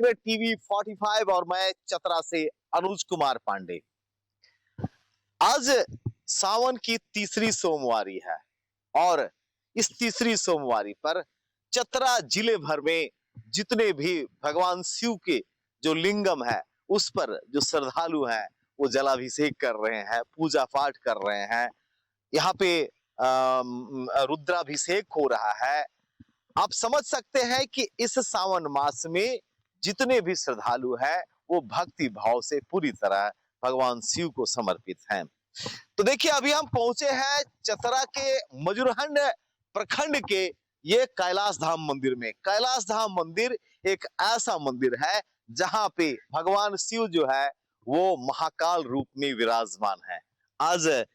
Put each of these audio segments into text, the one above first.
रहे टीवी 45 और मैं चतरा से अनुज कुमार पांडे। आज सावन की तीसरी सोमवारी है और इस तीसरी सोमवारी पर चतरा जिले भर में जितने भी भगवान शिव के जो लिंगम है उस पर जो श्रद्धालु हैं वो जलाभिषेक कर रहे हैं, पूजा पाठ कर रहे हैं। यहाँ पे रुद्राभिषेक हो रहा है। आप समझ सकते हैं कि इस सावन मास में जितने भी श्रद्धालु हैं वो भक्ति भाव से पूरी तरह भगवान शिव को समर्पित हैं। तो देखिए अभी हम पहुंचे हैं चतरा के मजूरहंड प्रखंड के ये कैलाश धाम मंदिर में। कैलाश धाम मंदिर एक ऐसा मंदिर है जहां पे भगवान शिव जो है वो महाकाल रूप में विराजमान है। आज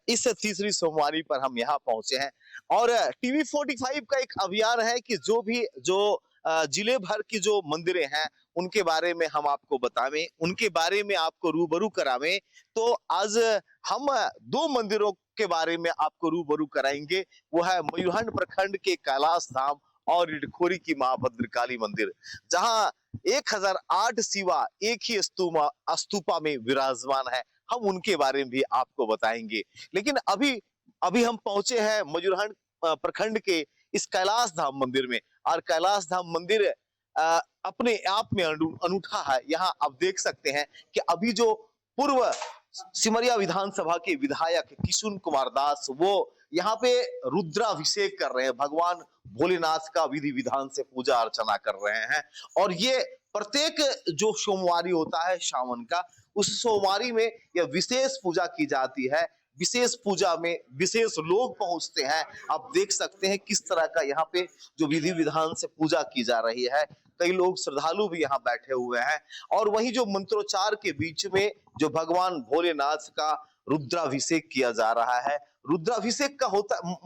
इस तीसरी सोमवारी पर हम यहाँ पहुंचे हैं और टीवी 45 का एक अभियान है कि जो जिले भर की जो मंदिरें हैं उनके बारे में हम आपको बतावें, उनके बारे में आपको रूबरू करावें। तो आज हम दो मंदिरों के बारे में आपको रूबरू कराएंगे। वो है मयूरहंड प्रखंड के कैलाश धाम और इटखोरी की मां भद्रकाली मंदिर, जहां 1008 शिवा एक ही स्तूपा में विराजमान है। हम उनके बारे में भी आपको बताएंगे। लेकिन अभी हम पहुंचे हैं मजूरहंड प्रखंड के इस कैलाश धाम मंदिर में और कैलाश धाम मंदिर अपने आप में अनूठा है। यहाँ आप देख सकते हैं कि अभी जो पूर्व सिमरिया विधानसभा के विधायक किशुन कुमार दास वो यहाँ पे रुद्राभिषेक कर रहे हैं, भगवान भोलेनाथ का विधि विधान से पूजा अर्चना कर रहे हैं। और ये प्रत्येक जो सोमवारी होता है सावन का, उस सोमवारी में यह विशेष पूजा की जाती है। विशेष पूजा में विशेष लोग पहुंचते हैं। आप देख सकते हैं किस तरह का यहाँ पे जो विधि विधान से पूजा की जा रही है। कई लोग श्रद्धालु भी यहाँ बैठे हुए हैं और वहीं जो मंत्रोच्चार के बीच में जो भगवान भोलेनाथ का रुद्राभिषेक किया जा रहा है। रुद्राभिषेक का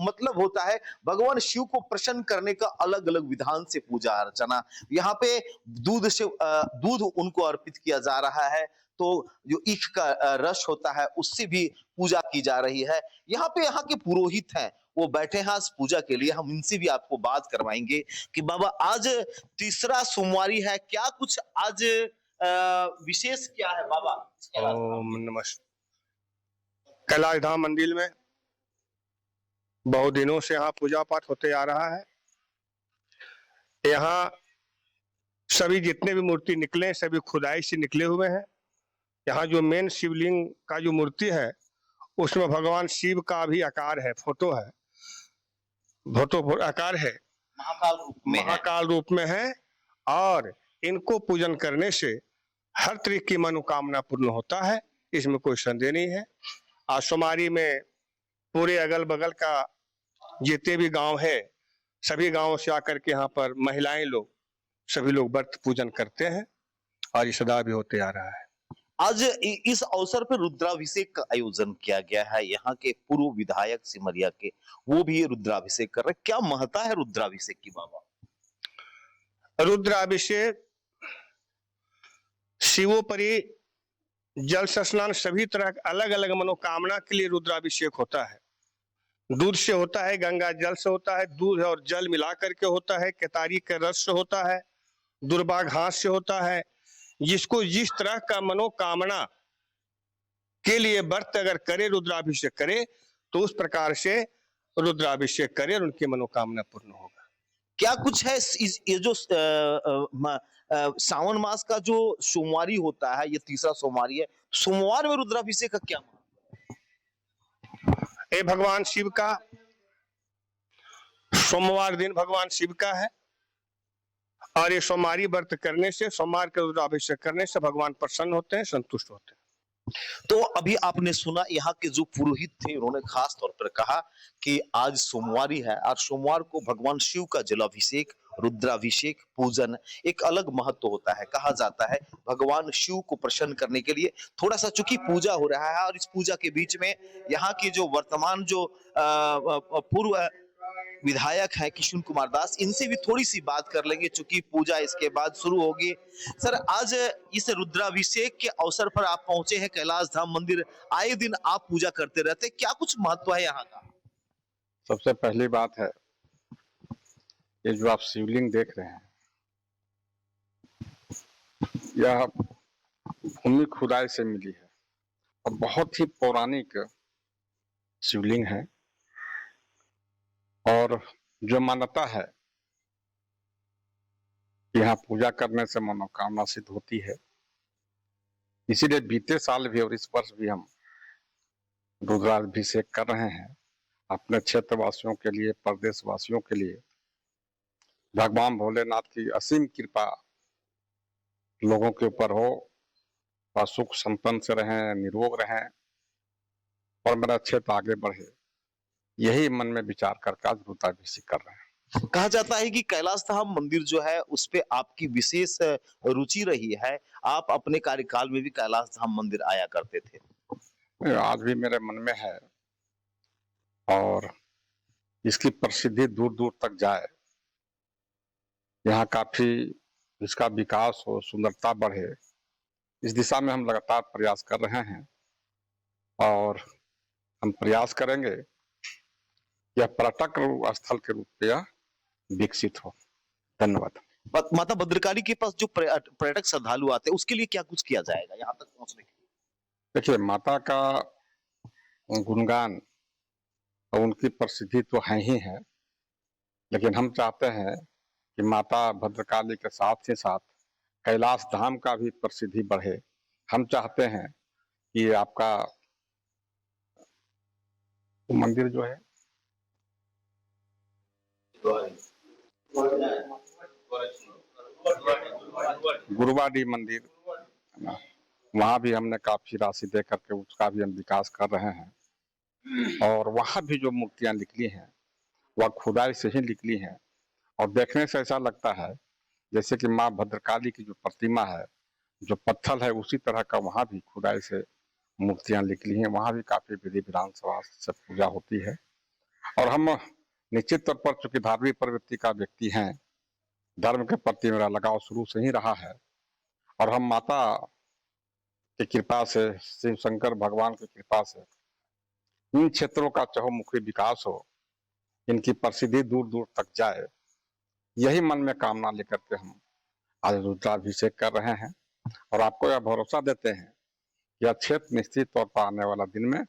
मतलब होता है भगवान शिव को प्रसन्न करने का अलग अलग विधान से पूजा अर्चना। यहाँ पे दूध उनको अर्पित किया जा रहा है, तो जो ईख का रस होता है उससे भी पूजा की जा रही है। यहाँ के पुरोहित हैं वो बैठे हैं आज पूजा के लिए। हम इनसे भी आपको बात करवाएंगे कि बाबा आज तीसरा सोमवारी है, क्या कुछ आज विशेष क्या है बाबा? ओम नमः। कैलाश धाम मंदिर में बहुत दिनों से यहाँ पूजा पाठ होते आ रहा है। यहाँ सभी जितने भी मूर्ति निकले सभी खुदाई से निकले हुए हैं। यहाँ जो मेन शिवलिंग का जो मूर्ति है उसमें भगवान शिव का भी आकार है, फोटो है, फोटो आकार है, महाकाल रूप में है। और इनको पूजन करने से हर तरह की मनोकामना पूर्ण होता है, इसमें कोई संदेह नहीं है। आज सोमवारी में पूरे अगल बगल का जितने भी गांव है सभी गांवों से आकर के यहाँ पर महिलाएं लोग सभी लोग व्रत पूजन करते हैं और ये सदा भी होते आ रहा है। आज इस अवसर पर रुद्राभिषेक का आयोजन किया गया है। यहाँ के पूर्व विधायक सिमरिया के वो भी रुद्राभिषेक कर रहे हैं। क्या महत्ता है रुद्राभिषेक की बाबा? रुद्राभिषेक शिवोपरि जल स्नान सभी तरह अलग अलग मनोकामना के लिए रुद्राभिषेक होता है। दूध से होता है, गंगा जल से होता है, दूध और जल मिला करके होता है, केतारी के रस से होता है, दुर्बा घास से होता है। जिसको जिस तरह का मनोकामना के लिए व्रत अगर करे रुद्राभिषेक करे तो उस प्रकार से रुद्राभिषेक करे और उनकी मनोकामना पूर्ण होगा। क्या कुछ है ये जो सावन मास का जो सोमवारी होता है, ये तीसरा सोमवारी है, सोमवार में रुद्राभिषेक का क्या महत्व है? ये भगवान शिव का सोमवार दिन भगवान शिव का है और ये सोमवारी व्रत करने से, सोमवार के रुद्राभिषेक करने से भगवान प्रसन्न होते हैं, संतुष्ट होते हैं। तो अभी आपने सुना यहाँ के जो पुरोहित थे उन्होंने खास तौर पर कहा कि आज सोमवारी है और सोमवार को भगवान शिव का जलाभिषेक, रुद्राभिषेक, पूजन एक अलग महत्व होता है। कहा जाता है भगवान शिव को प्रसन्न करने के लिए थोड़ा सा चूंकि पूजा हो रहा है और इस पूजा के बीच में यहाँ की जो वर्तमान जो पूर्व विधायक है किशुन कुमार दास, इनसे भी थोड़ी सी बात कर लेंगे चूंकि पूजा इसके बाद शुरू होगी। सर, आज इस रुद्राभिषेक के अवसर पर आप पहुंचे हैं कैलाश धाम मंदिर, आए दिन आप पूजा करते रहते, क्या कुछ महत्व है यहाँ का? सबसे पहली बात है ये जो आप शिवलिंग देख रहे हैं यह भूमि खुदाई से मिली है और बहुत ही पौराणिक शिवलिंग है। और जो मान्यता है कि यहाँ पूजा करने से मनोकामना सिद्ध होती है, इसीलिए बीते साल भी और इस वर्ष भी हम रुद्राभिषेक कर रहे हैं अपने क्षेत्र वासियों के लिए, प्रदेश वासियों के लिए। भगवान भोलेनाथ की असीम कृपा लोगों के ऊपर हो और सुख संपन्न से रहें, निरोग रहें और मेरा क्षेत्र आगे बढ़े, यही मन में विचार करके आज रुद्राभिषेक कर रहे हैं। कहा जाता है कि कैलाश धाम मंदिर जो है उस पे आपकी विशेष रुचि रही है। आप अपने कार्यकाल में भी कैलाश धाम मंदिर आया करते थे। आज भी मेरे मन में है और इसकी प्रसिद्धि दूर दूर तक जाए, यहाँ काफी इसका विकास हो, सुंदरता बढ़े, इस दिशा में हम लगातार प्रयास कर रहे हैं और हम प्रयास करेंगे यह पर्यटक स्थल के रूप में यह विकसित हो। धन्यवाद। माता भद्रकाली के पास जो पर्यटक श्रद्धालु आते हैं उसके लिए क्या कुछ किया जाएगा यहाँ तक पहुंचने के लिए? देखिए, माता का गुणगान और उनकी प्रसिद्धि तो है ही है, लेकिन हम चाहते हैं कि माता भद्रकाली के साथ ही साथ कैलाश धाम का भी प्रसिद्धि बढ़े। हम चाहते हैं कि आपका मंदिर जो है गुरुवाडी मंदिर, वहां भी हमने काफी राशि दे करके उसका भी हम विकास कर रहे हैं और वहां भी जो मूर्तियां निकली हैं वह खुदाई से ही निकली हैं और देखने से ऐसा लगता है जैसे कि माँ भद्रकाली की जो प्रतिमा है, जो पत्थर है, उसी तरह का वहां भी खुदाई से मूर्तियां निकली हैं। वहां भी काफी विधि विधान से पूजा होती है और हम निश्चित तौर पर, चूंकि धार्मिक प्रवृत्ति का व्यक्ति हैं, धर्म के प्रति मेरा लगाव शुरू से ही रहा है और हम माता की कृपा से, शिव शंकर भगवान की कृपा से इन क्षेत्रों का चहुमुखी विकास हो, इनकी प्रसिद्धि दूर दूर तक जाए, यही मन में कामना लेकर के हम आज रुद्राभिषेक कर रहे हैं और आपको यह भरोसा देते हैं कि यह क्षेत्र निश्चित तौर पर आने वाला दिन में